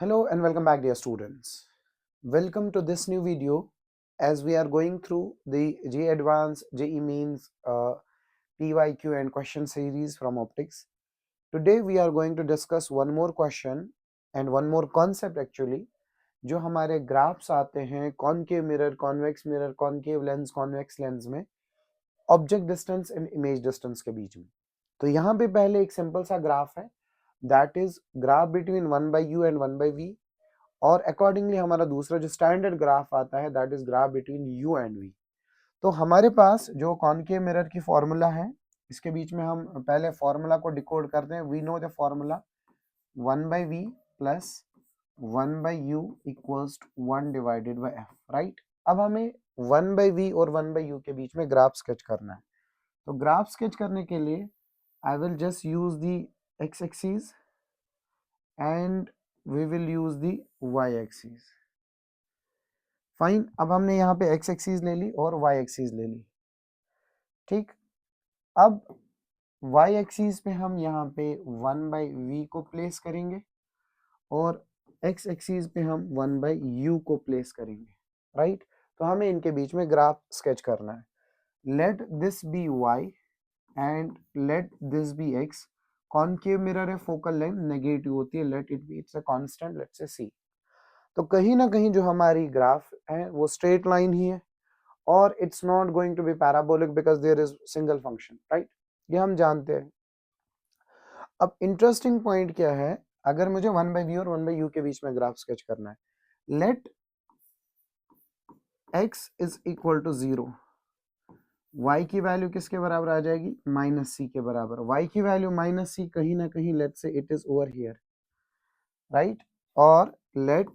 Hello and welcome back, dear students. Welcome to this new video as we are going through the JEE Advanced, JEE Means, PYQ and question series from optics. Today we are going to discuss one more question and one more concept actually, जो हमारे graphs आते हैं concave mirror, convex mirror, concave lens, convex lens में object distance and image distance के बीच में. तो यहाँ पे पहले एक सिंपल सा ग्राफ है, that is graph between 1/u and 1/v. और अकॉर्डिंगली हमारा दूसरा जो स्टैंडर्ड ग्राफ आता है that is graph between u and v. तो हमारे पास जो कॉनकेव मिरर की फॉर्मूला है, इसके बीच में हम पहले फॉर्मूला को डिकोड करते हैं. We know the formula 1/v plus 1/u equals to 1 divided by f, right. अब हमें 1/v और 1/u के बीच में ग्राफ स्केच करना है. तो ग्राफ स्केच करने के लिए I will just use the x axis and we will use the y axis. Fine. अब हमने यहाँ पे x एक्सिस ले ली और y एक्सिस ले ली. ठीक. अब y एक्सिस पे हम यहाँ पे 1/v को प्लेस करेंगे और x एक्सिस पे हम 1/u को प्लेस करेंगे, राइट. तो हमें इनके बीच में ग्राफ स्केच करना है. Let this be y and let this be x. Concave mirror है, फोकल लेंथ नेगेटिव होती है, let it be, it's a constant, let's say c. तो कहीं ना कहीं जो हमारी ग्राफ है वो स्ट्रेट लाइन ही है और it's not going to be parabolic because there is single function, right. ये हम जानते हैं. अब इंटरेस्टिंग पॉइंट क्या है, अगर मुझे 1/v और 1/u के बीच में ग्राफ स्केच करना है, let x is equal to 0, y की वैल्यू किसके बराबर आ जाएगी, -c के बराबर. y की वैल्यू -c कहीं ना कहीं let say it is over here, right. और let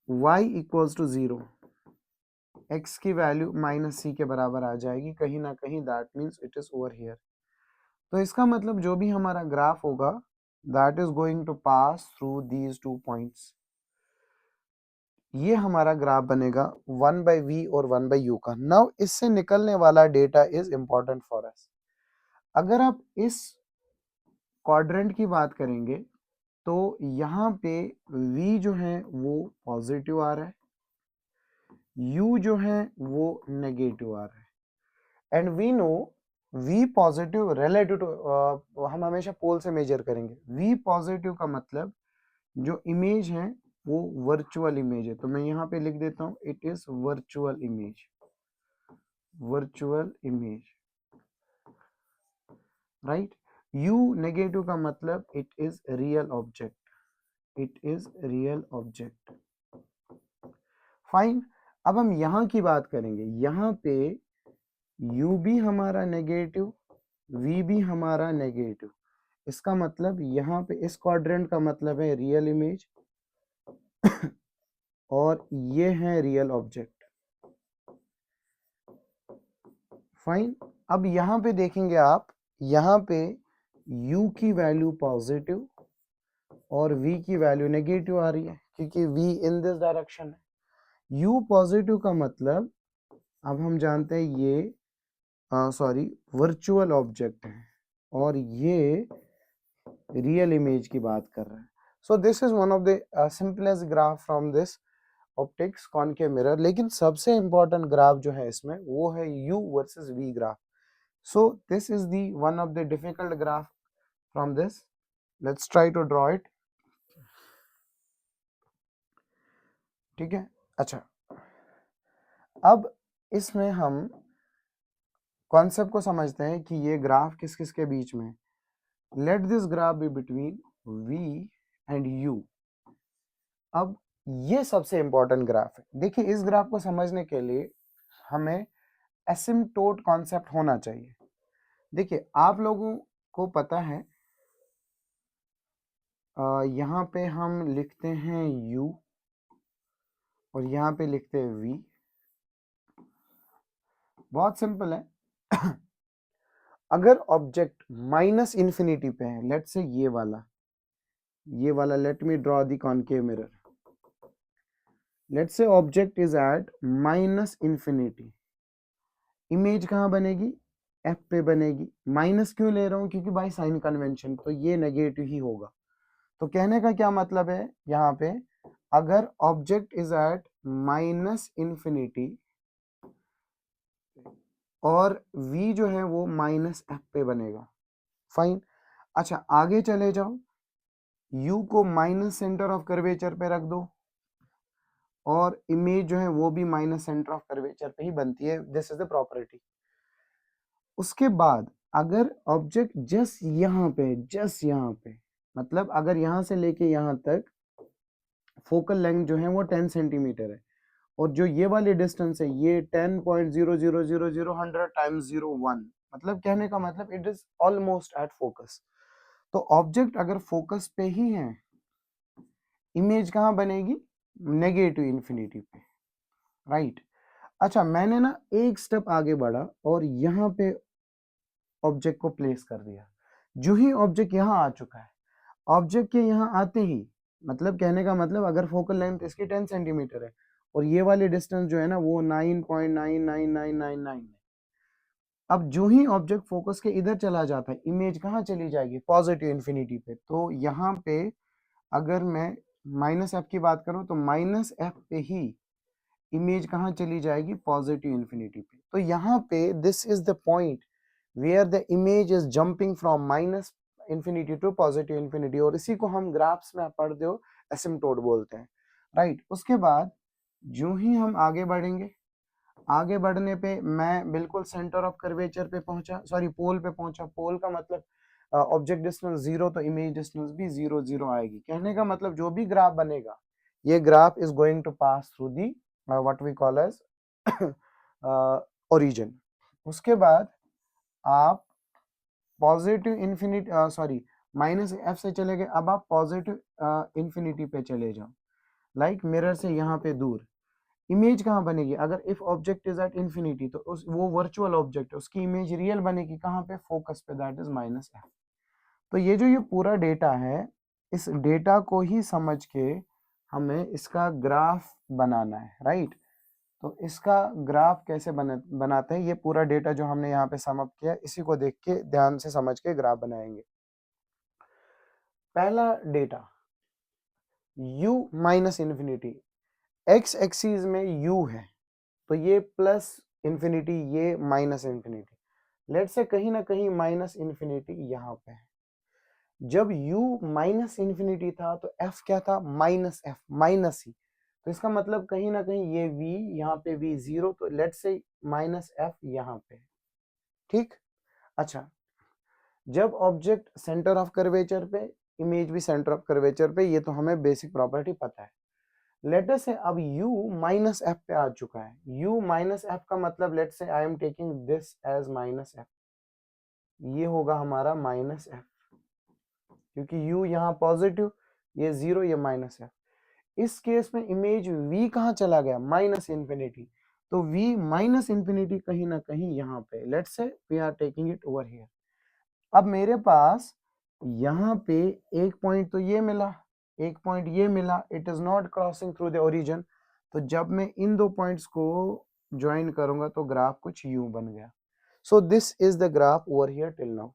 y equals to 0, x की वैल्यू -c के बराबर आ जाएगी कहीं ना कहीं, that means it is over here. तो इसका मतलब जो भी हमारा ग्राफ होगा that is going to pass through these 2 points. ये हमारा ग्राफ बनेगा 1/v और 1/u का. नाउ इससे निकलने वाला data is important for us. अगर आप इस क्वाड्रेंट की बात करेंगे तो यहाँ पे v जो है वो पॉजिटिव आ रहा है, u जो है वो नेगेटिव आ रहा है. And we know v positive relative to, हम हमेशा पोल से मेजर करेंगे. v पॉजिटिव का मतलब जो इमेज है वो वर्चुअल इमेज है. तो मैं यहाँ पे लिख देता हूँ it is virtual image, virtual image, right. u negative का मतलब it is real object, it is real object. Fine. अब हम यहाँ की बात करेंगे, यहाँ पे u भी हमारा नेगेटिव, v भी हमारा नेगेटिव. इसका मतलब यहाँ पे इस क्वाड्रेंट का मतलब है रियल इमेज और ये है रियल ऑब्जेक्ट. फाइन. अब यहाँ पे देखेंगे आप, यहाँ पे u की वैल्यू पॉजिटिव और v की वैल्यू नेगेटिव आ रही है क्योंकि v इन दिस डायरेक्शन है. u पॉजिटिव का मतलब अब हम जानते हैं ये सॉरी वर्चुअल ऑब्जेक्ट है और ये रियल इमेज की बात कर रहा है. सो this is one of the simplest graph from this optics concave mirror. लेकिन सबसे इंपॉर्टेंट ग्राफ जो है इसमें वो है u versus v graph. So this is the one of the difficult graph from this. Let's try to draw it. ठीक है. अच्छा, अब इसमें हम कॉन्सेप्ट को समझते हैं कि ये ग्राफ किस किस के बीच में. Let this graph be between v and u. अब ये सबसे इंपॉर्टेंट ग्राफ है. देखिए इस ग्राफ को समझने के लिए हमें एसिम्पटोट कॉन्सेप्ट होना चाहिए. देखिए आप लोगों को पता है यहाँ पे हम लिखते हैं u और यहाँ पे लिखते हैं v. बहुत सिंपल है. अगर ऑब्जेक्ट माइनस इन्फिनिटी पे है, लेट से ये वाला let me draw the concave mirror. Let say object is at minus infinity, image कहाँ बनेगी, f पे बनेगी. माइनस क्यों ले रहा हूँ, क्योंकि बाय साइन कन्वेंशन तो ये नेगेटिव ही होगा. तो कहने का क्या मतलब है यहाँ पे, अगर object is at minus infinity और v जो है वो माइनस एफ पे बनेगा, फाइन। अच्छा आगे चले जाओ, u को माइनस सेंटर ऑफ कर्वेचर पे रख दो और इमेज जो है वो भी माइनस सेंटर ऑफ कर्वेचर पे ही बनती है, दिस इज द प्रॉपर्टी। उसके बाद अगर ऑब्जेक्ट जस्ट यहाँ पे मतलब अगर यहाँ से लेके यहाँ तक फोकल लेंथ जो है वो 10 सेंटीमीटर है और जो ये वाली डिस्टेंस है ये 10.0000 टाइम्स 01, मतलब कहने का मतलब it is almost at focus. तो ऑब्जेक्ट अगर फोकस पे ही है, इमेज कहाँ बनेगी, नेगेटिव इंफिनिटी पे, राइट। अच्छा मैंने ना एक स्टेप आगे बढ़ा और यहाँ पे ऑब्जेक्ट को प्लेस कर दिया। जो ही ऑब्जेक्ट यहाँ आ चुका है, ऑब्जेक्ट के यहाँ आते ही मतलब कहने का मतलब अगर फोकल लेंथ इसकी 10 सेंटीमीटर है और ये वाली डिस्टेंस जो है ना वो 9.99999 है। अब जो ही ऑब्जेक्ट फोकस के इधर चला जाता है, इमेज कहाँ चली जाएगी, पॉजिटिव इंफिनिटी पे। तो यहाँ पे अगर मैं माइनस एफ की बात करूँ तो माइनस एफ पे ही इमेज कहाँ चली जाएगी, पॉजिटिव इंफिनिटी पे। तो यहाँ पे this is the point where the image is jumping from minus infinity to positive infinity, और इसी को हम ग्राफ्स में आप पढ़ते हो एसिम्पटोट बोलते हैं, राइट। उसके बाद जो ही हम आगे बढ़ेंगे, आगे बढ़ने पे मैं बिल्कुल सेंटर ऑफ कर्वेचर पे पहुंचा, सॉरी पोल पे पहुंचा। पोल का मतलब ऑब्जेक्ट डिस्टेंस 0 तो इमेज डिस्टेंस भी 0 0 आएगी। कहने का मतलब जो भी ग्राफ बनेगा, ये graph is going to pass through the what we call as origin. उसके बाद आप positive infinity sorry minus F से चले गए, अब आप पॉजिटिव इंफिनिटी पे चले जाओ, लाइक मिरर से यहाँ पे दूर। इमेज कहाँ बनेगी, अगर if object is at infinity तो उस वो वर्चुअल ऑब्जेक्ट है उसकी इमेज रियल बनेगी कहाँ पे, फोकस पे, दैट इज माइनस एफ। तो ये जो ये पूरा डेटा है, इस डेटा को ही समझ के हमें इसका ग्राफ बनाना है, राइट। तो इसका ग्राफ कैसे बनाते हैं, ये पूरा डेटा जो हमने यहाँ पे सम अप किया इसी को देख के ध्यान से समझ के ग्राफ बनाएंगे। पहला data u minus infinity, x axis में u है तो ये प्लस इंफिनिटी, ये माइनस इंफिनिटी। लेट से कहीं ना कहीं माइनस इंफिनिटी यहाँ पे है। जब u माइनस इंफिनिटी था तो f क्या था, माइनस f, माइनस ही। तो इसका मतलब कहीं ना कहीं ये v, यहाँ पे v 0, तो लेट से माइनस f यहाँ पे, ठीक। अच्छा जब ऑब्जेक्ट सेंटर ऑफ कर्वेचर पे, इमेज भी सेंटर ऑफ कर्वेचर पे, ये तो हमें बेसिक प्रॉपर्टी पता है। लेट से अब u माइनस एफ पे आ चुका है। u माइनस एफ का मतलब let say I am taking this as minus F, ये होगा हमारा माइनस एफ, क्योंकि u यहाँ पॉजिटिव, ये 0, ये माइनस एफ। इस केस में इमेज v कहाँ चला गया, माइनस इंफिनिटी। तो v माइनस इंफिनिटी कहीं ना कहीं यहाँ पे, let say we are taking it over here. अब मेरे पास यहाँ पे एक पॉइंट तो ये मिला, एक पॉइंट ये मिला, it is not crossing through the origin. तो जब मैं इन दो पॉइंट्स को ज्वाइन करूंगा तो ग्राफ कुछ यूं बन गया। सो this is the graph over here till now.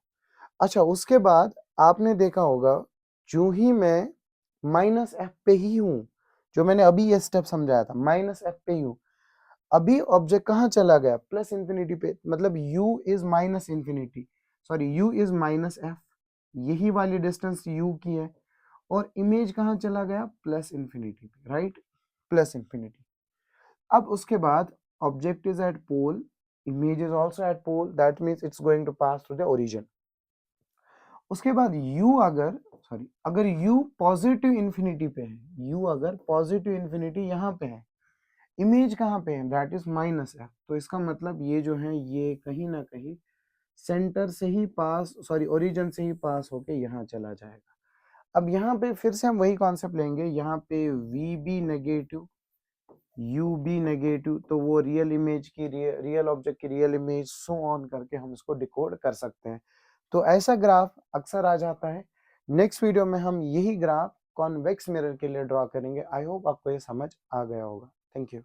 अच्छा उसके बाद आपने देखा होगा, जो ही मैं माइनस एफ पे ही हूं, जो मैंने अभी ये स्टेप समझाया था, माइनस एफ पे ही हूं, अभी ऑब्जेक्ट कहाँ चला गया, प्लस इंफिनिटी पे। मतलब u is minus infinity, sorry u is minus F, यही वाली डिस्टेंस u की है, और इमेज कहाँ चला गया, प्लस इंफिनिटी पे, राइट, प्लस इंफिनिटी। अब उसके बाद object is at pole, image is also at pole, that means it's going to pass through the origin. उसके बाद u अगर u पॉजिटिव इंफिनिटी पे है, u अगर पॉजिटिव इंफिनिटी यहाँ पे है, इमेज कहाँ पे है, दैट इज माइनस एफ। तो इसका मतलब ये जो है ये कहीं ना कहीं सेंटर से ही पास, सॉरी ओरिजिन से ही पास होके यहाँ चला जाएगा। अब यहाँ पे फिर से हम वही कॉन्सेप्ट लेंगे, यहाँ पे v be negative, u be negative, तो वो रियल इमेज की, रियल ऑब्जेक्ट की रियल इमेज, सो ऑन करके हम इसको डिकोड कर सकते हैं। तो ऐसा ग्राफ अक्सर आ जाता है। नेक्स्ट वीडियो में हम यही ग्राफ कॉन्वेक्स मिरर के लिए ड्रॉ करेंगे। आई होप आपको ये समझ आ गया होगा। Thank you.